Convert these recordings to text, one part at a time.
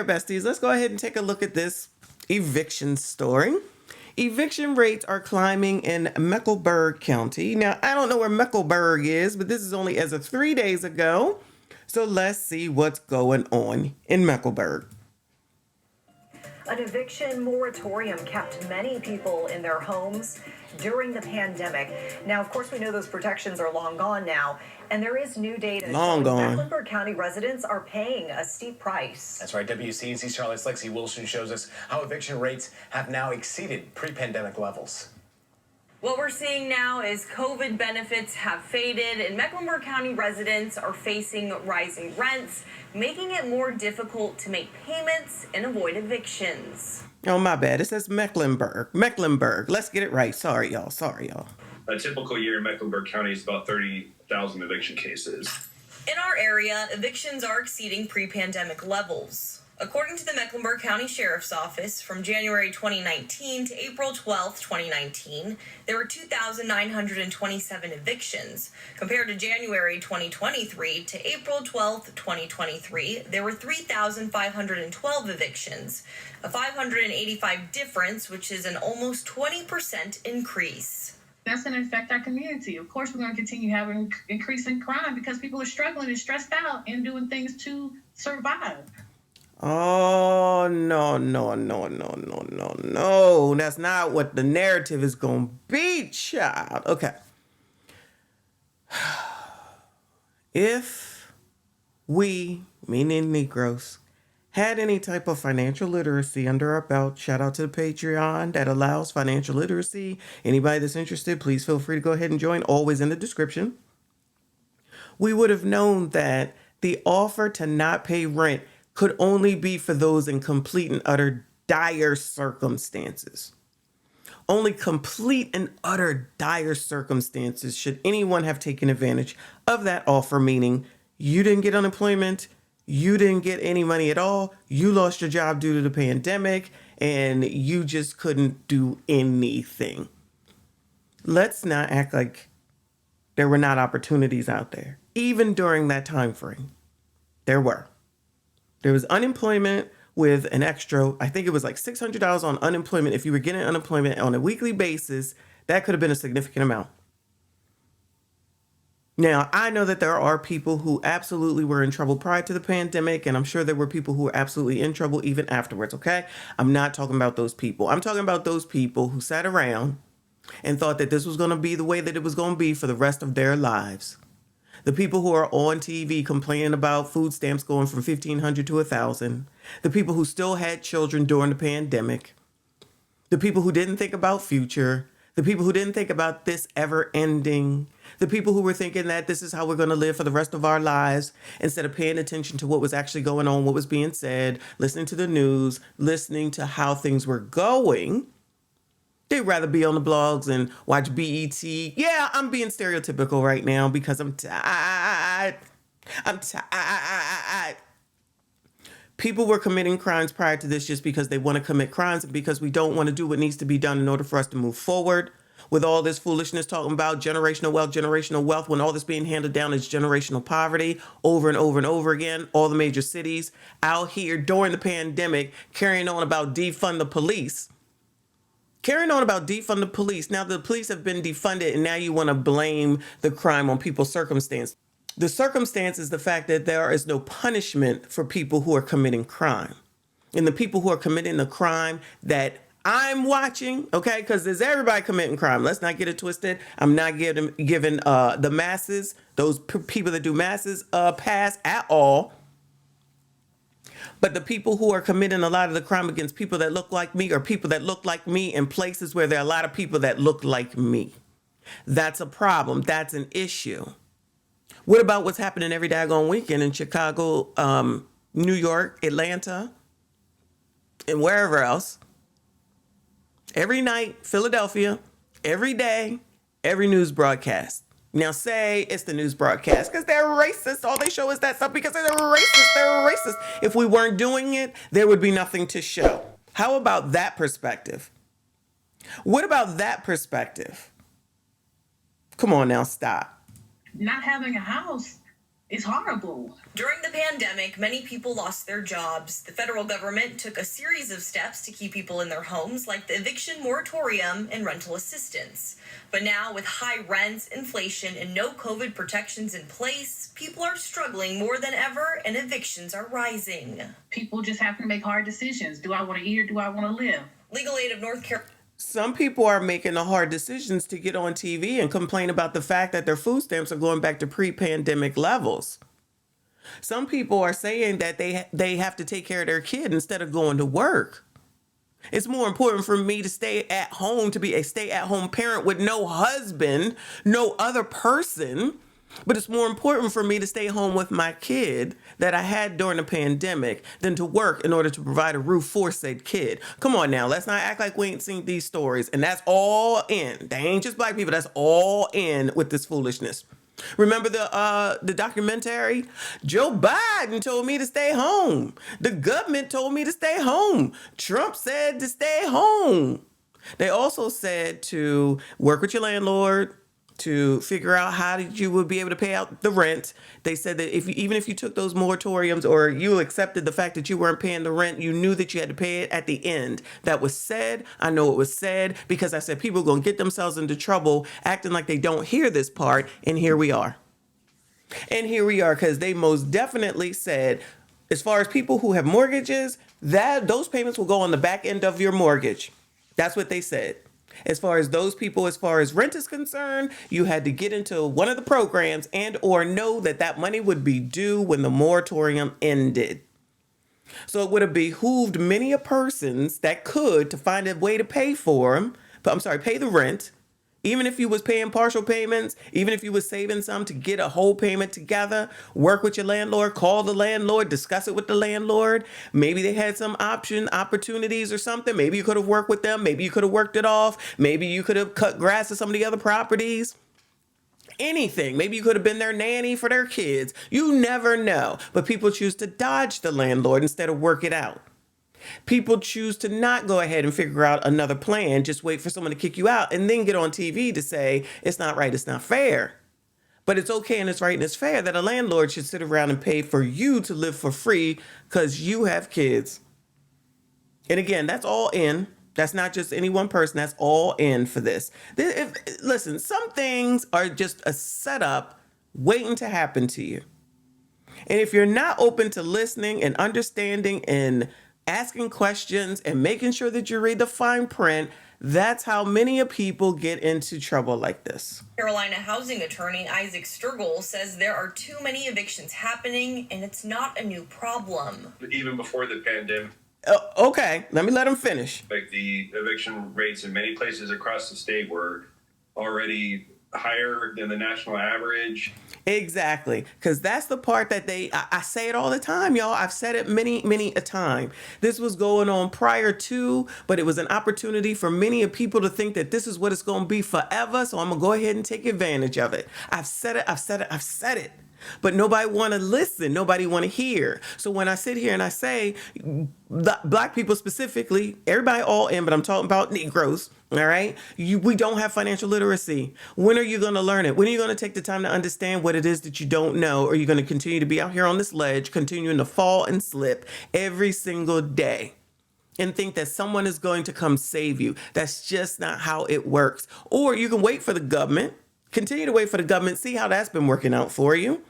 there, besties. Let's go ahead and take a look at this eviction story. Eviction rates are climbing in Mecklenburg County. Now, I don't know where Mecklenburg is, but this is only as of 3 days ago. So let's see what's going on in Mecklenburg. An eviction moratorium kept many people in their homes during the pandemic. Now, of course, we know those protections are long gone now, and there is new data showing Mecklenburg County residents are paying a steep price. That's right. WCNC Charlotte's Lexi Wilson shows us how eviction rates have now exceeded pre-pandemic levels. What we're seeing now is COVID benefits have faded, and Mecklenburg County residents are facing rising rents, making it more difficult to make payments and avoid evictions. Oh, my bad. It says Mecklenburg. Mecklenburg. Let's get it right. Sorry, y'all. A typical year in Mecklenburg County is about 30,000 eviction cases. In our area, evictions are exceeding pre-pandemic levels. According to the Mecklenburg County Sheriff's Office, from January 2019 to April 12, 2019, there were 2,927 evictions. Compared to January 2023 to April 12, 2023, there were 3,512 evictions, a 585 difference, which is an almost 20% increase. That's going to affect our community. Of course, we're going to continue having increasing crime because people are struggling and stressed out and doing things to survive. Oh, no. That's not what the narrative is going to be, child. Okay. If we, meaning Negroes, had any type of financial literacy under our belt, shout out to the Patreon that allows financial literacy. Anybody that's interested, please feel free to go ahead and join, always in the description. We would have known that the offer to not pay rent could only be for those in complete and utter dire circumstances. Only complete and utter dire circumstances should anyone have taken advantage of that offer, meaning you didn't get unemployment, you didn't get any money at all, you lost your job due to the pandemic, and you just couldn't do anything. Let's not act like there were not opportunities out there. Even during that time frame, there were. There was unemployment with an extra, I think it was like $600 on unemployment. If you were getting unemployment on a weekly basis, that could have been a significant amount. Now, I know that there are people who absolutely were in trouble prior to the pandemic, and I'm sure there were people who were absolutely in trouble even afterwards, okay? I'm not talking about those people. I'm talking about those people who sat around and thought that this was going to be the way that it was going to be for the rest of their lives. The people who are on TV complaining about food stamps going from $1,500 to $1,000. The people who still had children during the pandemic. The people who didn't think about future. The people who didn't think about this ever ending. The people who were thinking that this is how we're going to live for the rest of our lives, instead of paying attention to what was actually going on, what was being said, listening to the news, listening to how things were going. They'd rather be on the blogs and watch BET. Yeah, I'm being stereotypical right now because I'm tired. People were committing crimes prior to this just because they want to commit crimes and because we don't want to do what needs to be done in order for us to move forward. With all this foolishness talking about generational wealth, when all this being handed down is generational poverty over and over and over again. All the major cities out here during the pandemic carrying on about defund the police. Now the police have been defunded and now you want to blame the crime on people's circumstance. The circumstance is the fact that there is no punishment for people who are committing crime. And the people who are committing the crime that I'm watching, okay, because there's everybody committing crime. Let's not get it twisted. I'm not giving the masses, those people that do masses, a pass at all. But the people who are committing a lot of the crime against people that look like me or people that look like me in places where there are a lot of people that look like me. That's a problem. That's an issue. What about what's happening every daggone weekend in Chicago, New York, Atlanta, and wherever else? Every night, Philadelphia, every day, every news broadcast. Now say it's the news broadcast because they're racist. All they show is that stuff because they're racist. If we weren't doing it, there would be nothing to show. How about that perspective? What about that perspective? Come on now, stop. Not having a house It's horrible. During the pandemic, many people lost their jobs. The federal government took a series of steps to keep people in their homes, like the eviction moratorium and rental assistance. But now, with high rents, inflation, and no COVID protections in place, people are struggling more than ever, and evictions are rising. People just have to make hard decisions. Do I want to eat or do I want to live? Legal Aid of North Carolina. Some people are making the hard decisions to get on TV and complain about the fact that their food stamps are going back to pre-pandemic levels. Some people are saying that they have to take care of their kid instead of going to work. It's more important for me to stay at home, to be a stay-at-home parent with no husband, no other person. But it's more important for me to stay home with my kid that I had during the pandemic than to work in order to provide a roof for said kid. Come on now, let's not act like we ain't seen these stories. And that's all in. They ain't just black people, that's all in with this foolishness. Remember the documentary? Joe Biden told me to stay home. The government told me to stay home. Trump said to stay home. They also said to work with your landlord, to figure out how you would be able to pay out the rent. They said that even if you took those moratoriums or you accepted the fact that you weren't paying the rent, you knew that you had to pay it at the end. That was said. I know it was said because I said people are going to get themselves into trouble acting like they don't hear this part. And here we are. And here we are because they most definitely said, as far as people who have mortgages, that those payments will go on the back end of your mortgage. That's what they said. As far as those people, as far as rent is concerned, you had to get into one of the programs and or know that that money would be due when the moratorium ended. So it would have behooved many a persons that could to find a way to pay for them, pay the rent, even if you was paying partial payments, even if you was saving some to get a whole payment together, work with your landlord, call the landlord, discuss it with the landlord. Maybe they had some opportunities or something. Maybe you could have worked with them. Maybe you could have worked it off. Maybe you could have cut grass at some of the other properties. Anything. Maybe you could have been their nanny for their kids. You never know. But people choose to dodge the landlord instead of work it out. People choose to not go ahead and figure out another plan, just wait for someone to kick you out and then get on TV to say it's not right, it's not fair. But it's okay and it's right and it's fair that a landlord should sit around and pay for you to live for free because you have kids. And again, that's all in. That's not just any one person. That's all in for this. Listen, some things are just a setup waiting to happen to you. And if you're not open to listening and understanding and asking questions and making sure that you read the fine print, that's how many people get into trouble like this. Carolina housing attorney Isaac Sturgill says there are too many evictions happening and it's not a new problem. Even before the pandemic, Okay, let me let him finish. like the eviction rates in many places across the state were already higher than the national average. Exactly, because that's the part that I say it all the time, y'all. I've said it many a time. This was going on prior to, but it was an opportunity for many of people to think that this is what it's going to be forever. So I'm going to go ahead and take advantage of it. I've said it. But nobody want to listen. Nobody want to hear. So when I sit here and I say black people specifically, everybody all in, but I'm talking about Negroes. All right. We don't have financial literacy. When are you going to learn it? When are you going to take the time to understand what it is that you don't know? Or are you going to continue to be out here on this ledge, continuing to fall and slip every single day and think that someone is going to come save you? That's just not how it works. Or you can wait for the government, continue to wait for the government, see how that's been working out for you.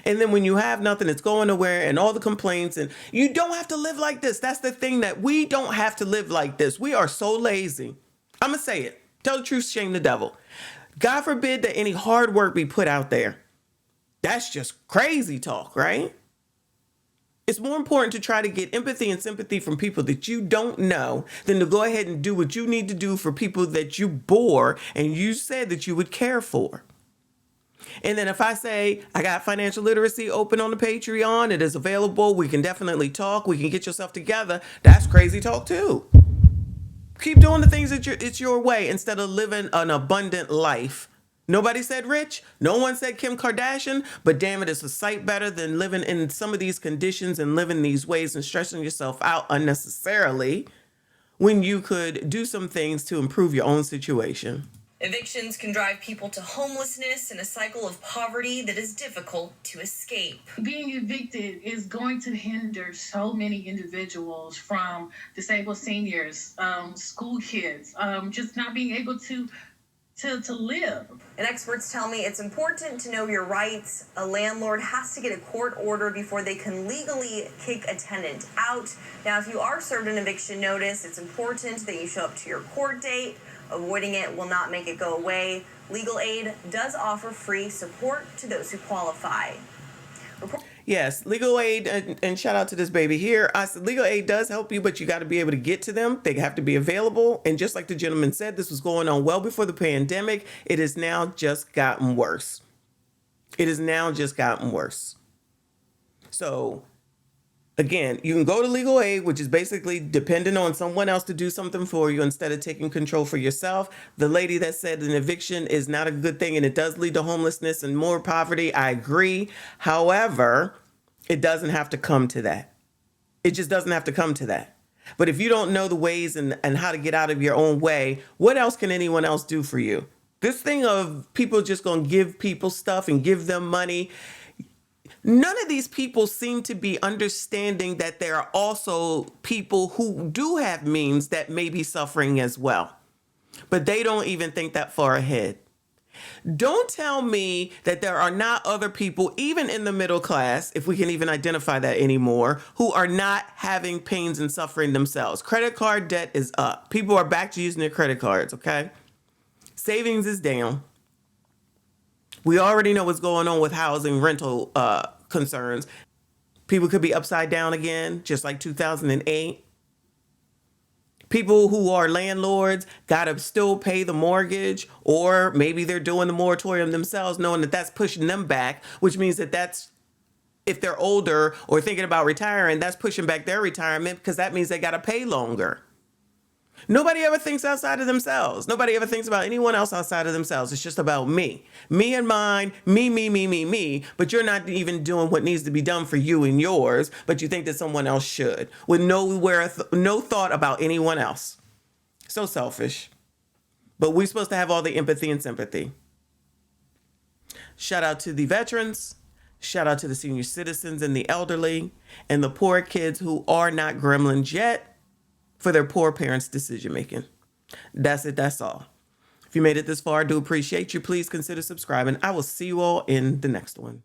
And then when you have nothing, it's going nowhere and all the complaints, and you don't have to live like this. That's the thing, that we don't have to live like this. We are so lazy. I'm going to say it. Tell the truth, shame the devil. God forbid that any hard work be put out there. That's just crazy talk, right? It's more important to try to get empathy and sympathy from people that you don't know than to go ahead and do what you need to do for people that you bore and you said that you would care for. And then if I say, I got financial literacy open on the Patreon, it is available, we can definitely talk, we can get yourself together, that's crazy talk too. Keep doing the things that it's your way instead of living an abundant life. Nobody said rich. No one said Kim Kardashian, but damn it, it's a sight better than living in some of these conditions and living these ways and stressing yourself out unnecessarily when you could do some things to improve your own situation. Evictions can drive people to homelessness and a cycle of poverty that is difficult to escape. Being evicted is going to hinder so many individuals, from disabled seniors, school kids, just not being able to live. And experts tell me it's important to know your rights. A landlord has to get a court order before they can legally kick a tenant out. Now, if you are served an eviction notice, it's important that you show up to your court date. Avoiding it will not make it go away. Legal aid does offer free support to those who qualify. Yes, legal aid, and shout out to this baby here. I said legal aid does help you, but you got to be able to get to them. They have to be available. And just like the gentleman said, this was going on well before the pandemic. It has now just gotten worse. It has now just gotten worse. So again, you can go to legal aid, which is basically dependent on someone else to do something for you instead of taking control for yourself. The lady that said an eviction is not a good thing and it does lead to homelessness and more poverty, I agree. However, it doesn't have to come to that. It just doesn't have to come to that. But if you don't know the ways and how to get out of your own way, what else can anyone else do for you? This thing of people just going to give people stuff and give them money. None of these people seem to be understanding that there are also people who do have means that may be suffering as well. But they don't even think that far ahead. Don't tell me that there are not other people, even in the middle class, if we can even identify that anymore, who are not having pains and suffering themselves. Credit card debt is up. People are back to using their credit cards, okay? Savings is down. We already know what's going on with housing rental concerns. People could be upside down again, just like 2008. People who are landlords got to still pay the mortgage, or maybe they're doing the moratorium themselves, knowing that that's pushing them back, which means that that's, if they're older or thinking about retiring, that's pushing back their retirement because that means they got to pay longer. Nobody ever thinks outside of themselves. Nobody ever thinks about anyone else outside of themselves. It's just about me. Me and mine, me. But you're not even doing what needs to be done for you and yours, but you think that someone else should, with no thought about anyone else. So selfish. But we're supposed to have all the empathy and sympathy. Shout out to the veterans. Shout out to the senior citizens and the elderly and the poor kids who are not gremlins yet, for their poor parents' decision making. That's it. That's all. If you made it this far, I do appreciate you. Please consider subscribing. I will see you all in the next one.